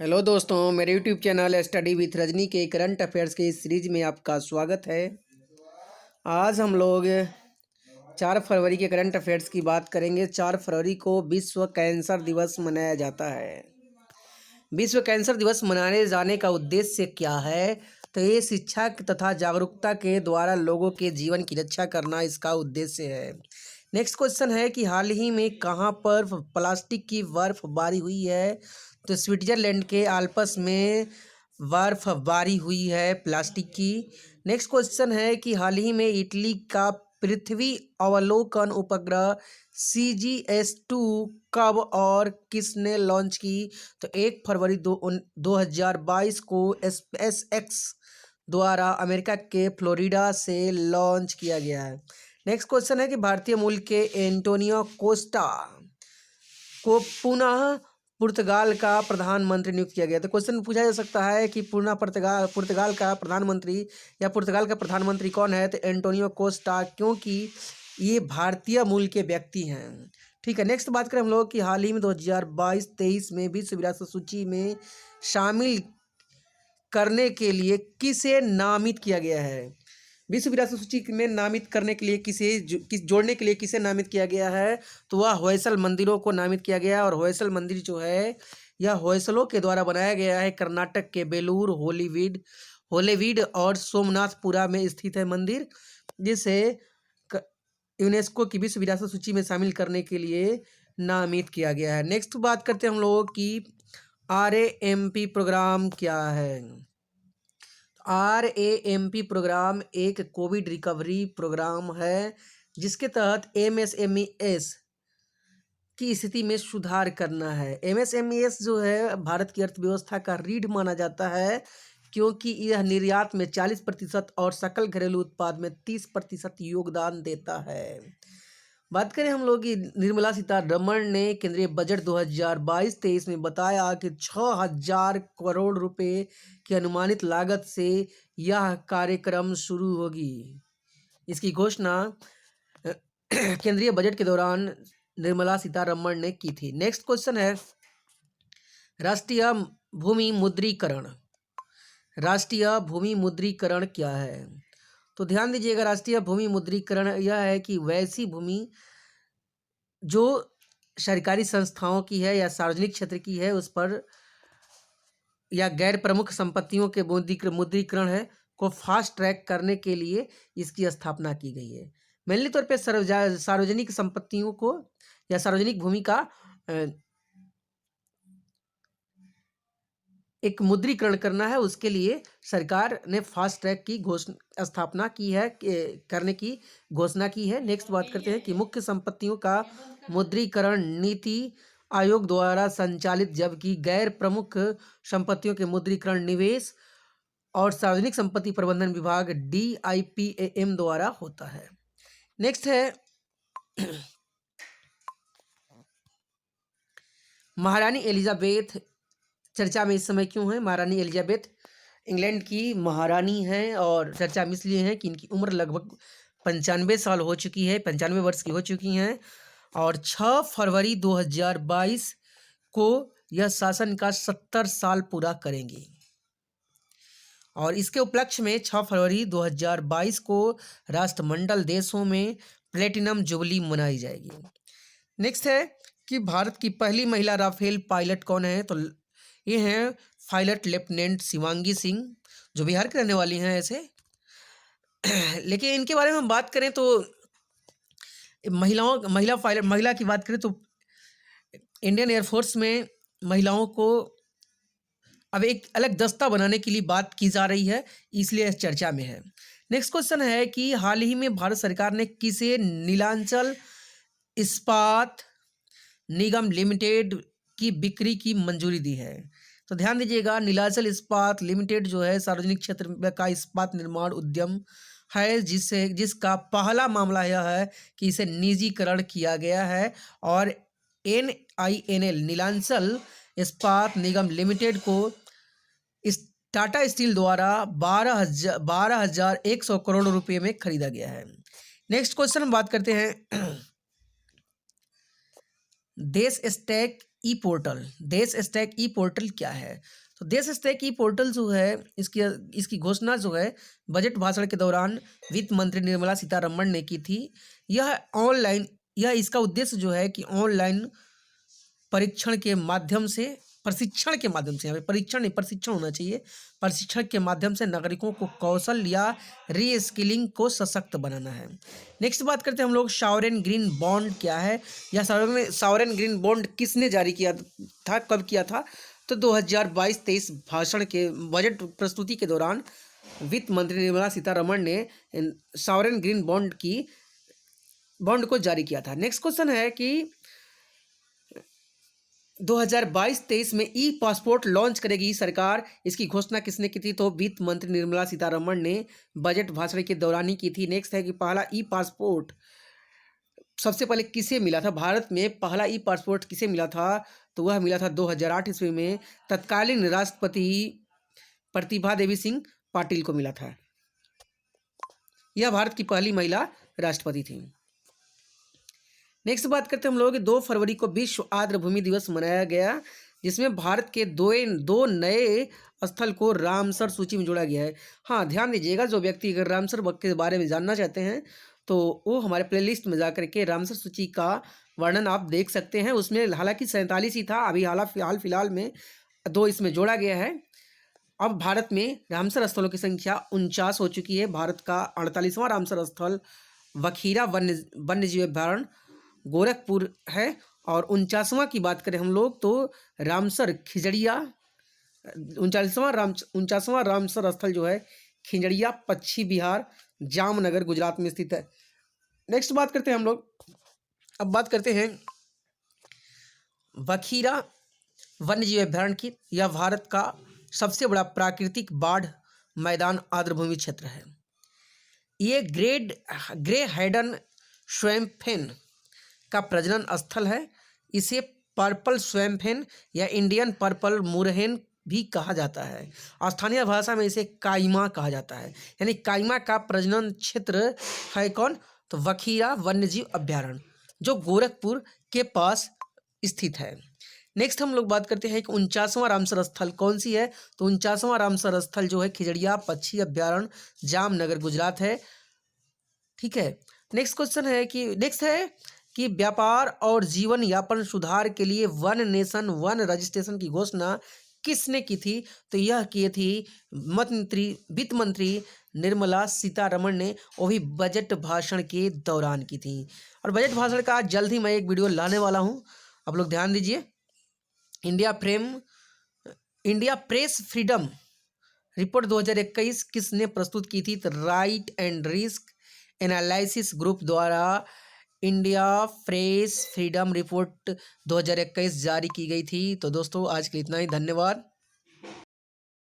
Hello दोस्तों, मेरे YouTube channel study with Rajni के करंट अफेयर्स के इस सीरीज में आपका स्वागत है। आज हम लोग 4 फरवरी के करंट अफेयर्स की बात करेंगे। 4 फरवरी को विश्व कैंसर दिवस मनाया जाता है। विश्व कैंसर दिवस मनाने जाने का उद्देश्य क्या है? तो ये शिक्षा तथा जागरूकता के द्वारा लोगों के जीवन की रक्षा करना इसका उद्देश्य है। नेक्स्ट क्वेश्चन है कि हाल ही में कहाँ पर प्लास्टिक की बर्फबारी हुई है? तो स्विट्जरलैंड के आल्प्स में बर्फबारी हुई है प्लास्टिक की। नेक्स्ट क्वेश्चन है कि हाल ही में इटली का पृथ्वी अवलोकन उपग्रह CGS-2 कब और किसने लॉन्च की? तो 1 फरवरी 2022 को SpaceX द्वारा अमेरिका के फ्लोरिडा से लॉन्च किया गया है। नेक्स्ट क्वेश्चन है कि भारतीय मूल के एंटोनियो कोस्टा को पुनः पुर्तगाल का प्रधानमंत्री नियुक्त किया गया। तो क्वेश्चन पूछा जा सकता है कि पुनः पुर्तगाल का प्रधानमंत्री या पुर्तगाल का प्रधानमंत्री कौन है? तो एंटोनियो कोस्टा, क्योंकि ये भारतीय मूल के व्यक्ति हैं। ठीक है, नेक्स्ट बात करें हम लोग कि हाल ही में 2022-23 में विश्व विरासत सूची में शामिल करने के लिए किसे नामित किया गया है? विश्व विरासत सूची में नामित करने के लिए जोड़ने के लिए किसे नामित किया गया है? तो वह होयसल मंदिरों को नामित किया गया है। और होयसल मंदिर जो है यह होयसलों के द्वारा बनाया गया है। कर्नाटक के बेलूर, होलीवीड और सोमनाथपुरा में स्थित है मंदिर, जिसे यूनेस्को की विश्व विरासत सूची में शामिल करने के लिए नामित किया गया है। नेक्स्ट बात करते हैं हम लोग कि RAMP प्रोग्राम क्या है? RAMP प्रोग्राम एक कोविड रिकवरी प्रोग्राम है, जिसके तहत MSMES की स्थिति में सुधार करना है। MSMES जो है भारत की अर्थव्यवस्था का रीढ़ माना जाता है, क्योंकि यह निर्यात में 40% और सकल घरेलू उत्पाद में 30% योगदान देता है। बात करें हम लोग कि निर्मला सीतारमण ने केंद्रीय बजट 2022-23 में बताया कि 6,000 करोड़ रुपए की अनुमानित लागत से यह कार्यक्रम शुरू होगी। इसकी घोषणा केंद्रीय बजट के दौरान निर्मला सीतारमण ने की थी। नेक्स्ट क्वेश्चन है राष्ट्रीय भूमि मुद्रीकरण। राष्ट्रीय भूमि मुद्रीकरण क्या है? तो ध्यान दीजिएगा, राष्ट्रीय भूमि मुद्रीकरण यह है कि वैसी भूमि जो सरकारी संस्थाओं की है या सार्वजनिक क्षेत्र की है उस पर या गैर प्रमुख संपत्तियों के मुद्रीकरण है को फास्ट ट्रैक करने के लिए इसकी स्थापना की गई है। मेनली तौर पे सार्वजनिक संपत्तियों को या सार्वजनिक भूमि का एक मुद्रीकरण करना है, उसके लिए सरकार ने फास्ट ट्रैक की स्थापना की है, करने की घोषणा की है। नेक्स्ट बात करते हैं कि मुख्य संपत्तियों का मुद्रीकरण नीति आयोग द्वारा संचालित, जबकि गैर प्रमुख संपत्तियों के मुद्रीकरण निवेश और सार्वजनिक संपत्ति प्रबंधन विभाग DIPAM द्वारा होता है। नेक्स्ट है महारानी एलिजाबेथ चर्चा में इस समय क्यों है? महारानी एलिजाबेथ इंग्लैंड की महारानी हैं और चर्चा में इसलिए है कि इनकी उम्र लगभग 95 साल हो चुकी है, 95 वर्ष की हो चुकी हैं। और 6 फरवरी 2022 को यह शासन का 70 साल पूरा करेंगी। और इसके उपलक्ष्य में 6 फरवरी 2022 को राष्ट्रमंडल देशों में प्लेटिनम जुबली मनाई जाएगी। नेक्स्ट है कि भारत की पहली महिला राफेल पायलट कौन है? तो ये हैं पायलट लेफ्टिनेंट शिवांगी सिंह, जो बिहार के रहने वाली हैं ऐसे। लेकिन इनके बारे में हम बात करें तो महिला की बात करें तो इंडियन एयरफोर्स में महिलाओं को अब एक अलग दस्ता बनाने के लिए बात की जा रही है, इसलिए चर्चा में है। नेक्स्ट क्वेश्चन है कि हाल ही में भारत सरकार ने किसे नीलांचल इस्पात निगम लिमिटेड की बिक्री की मंजूरी दी है? तो ध्यान दीजिएगा, नीलांचल इस्पात लिमिटेड जो है सार्वजनिक क्षेत्र का इस्पात निर्माण उद्यम है, जिसका पहला मामला यह है कि इसे निजीकरण किया गया है और NINL नीलांचल इस्पात निगम लिमिटेड को इस टाटा स्टील द्वारा 12,100 करोड़ रुपए में खरीदा गया है। नेक्स्ट क्वेश्चन हम बात करते हैं देश स्टैक ई पोर्टल, देश स्टैक ई पोर्टल क्या है? तो देश स्टैक ई पोर्टल जो है इसकी इसकी घोषणा जो है बजट भाषण के दौरान वित्त मंत्री निर्मला सीतारमण ने की थी। यह ऑनलाइन यह इसका उद्देश्य जो है कि ऑनलाइन परीक्षण के माध्यम से प्रशिक्षण के माध्यम से, यहाँ पे परीक्षण नहीं प्रशिक्षण होना चाहिए, प्रशिक्षण के माध्यम से नागरिकों को कौशल या री स्किलिंग को सशक्त बनाना है। नेक्स्ट बात करते हैं हम लोग सॉवरेन ग्रीन बॉन्ड क्या है, या सॉवरेन ग्रीन बॉन्ड किसने जारी किया था, कब किया था? तो 2022-23 भाषण के बजट प्रस्तुति के दौरान वित्त मंत्री निर्मला सीतारमण ने सॉवरेन ग्रीन बॉन्ड को जारी किया था। नेक्स्ट क्वेश्चन है कि 2022-23 में ई पासपोर्ट लॉन्च करेगी सरकार, इसकी घोषणा किसने की थी? तो वित्त मंत्री निर्मला सीतारमण ने बजट भाषण के दौरान ही की थी। नेक्स्ट है कि पहला ई पासपोर्ट सबसे पहले किसे मिला था? भारत में पहला ई पासपोर्ट किसे मिला था? तो वह मिला था 2008 ईस्वी में तत्कालीन राष्ट्रपति प्रतिभा देवी सिंह पाटिल को मिला था। यह भारत की पहली महिला राष्ट्रपति थी। नेक्स्ट बात करते हैं हम लोग 2 फरवरी को विश्व आर्द्र भूमि दिवस मनाया गया, जिसमें भारत के दो नए स्थल को रामसर सूची में जोड़ा गया है। हाँ, ध्यान दीजिएगा, जो व्यक्ति अगर रामसर के बारे में जानना चाहते हैं तो वो हमारे प्लेलिस्ट में जा करके रामसर सूची का वर्णन आप देख सकते हैं। उसमें हालांकि 47 ही था, अभी हाल फिलहाल में 2 इसमें जोड़ा गया है। अब भारत में रामसर स्थलों की संख्या 49 हो चुकी है। भारत का 48वां रामसर स्थल वखीरा वन्यजीव अभयारण्य गोरखपुर है, और 49वां की बात करें हम लोग तो रामसर खिजड़िया 49वां रामसर स्थल जो है खिजड़िया पश्चिम बिहार जामनगर गुजरात में स्थित है। नेक्स्ट बात करते हैं हम लोग, अब बात करते हैं वखीरा वन्यजीव अभयारण्य की। यह भारत का सबसे बड़ा प्राकृतिक बाढ़ मैदान आर्द्रभूमि क्षेत्र है। ये ग्रे हेडन स्वैम्पफेन का प्रजनन स्थल है। इसे पर्पल स्वैम्पफेन या इंडियन पर्पल मुरहेन भी कहा जाता है। स्थानीय भाषा में इसे काइमा कहा जाता है, यानी काइमा का प्रजनन क्षेत्र है कौन? तो वखीरा वन्यजीव अभयारण्य जो गोरखपुर के पास स्थित है। नेक्स्ट हम लोग बात करते हैं कि 49वां रामसर स्थल कौन सी है? तो 49वां रामसर स्थल जो है खिजड़िया पक्षी अभयारण्य जामनगर गुजरात है। ठीक है, नेक्स्ट क्वेश्चन है कि व्यापार और जीवन यापन सुधार के लिए वन नेशन वन रजिस्ट्रेशन की घोषणा किसने की थी? तो यह की थी वित्त मंत्री निर्मला सीतारमण ने, वो भी बजट भाषण के दौरान की थी। और बजट भाषण का जल्द ही मैं एक वीडियो लाने वाला हूँ, आप लोग ध्यान दीजिए। इंडिया प्रेस फ्रीडम रिपोर्ट 2021 किसने प्रस्तुत की थी? तो right and risk analysis group द्वारा इंडिया प्रेस फ्रीडम रिपोर्ट 2021 जारी की गई थी। तो दोस्तों आज के लिए इतना ही, धन्यवाद।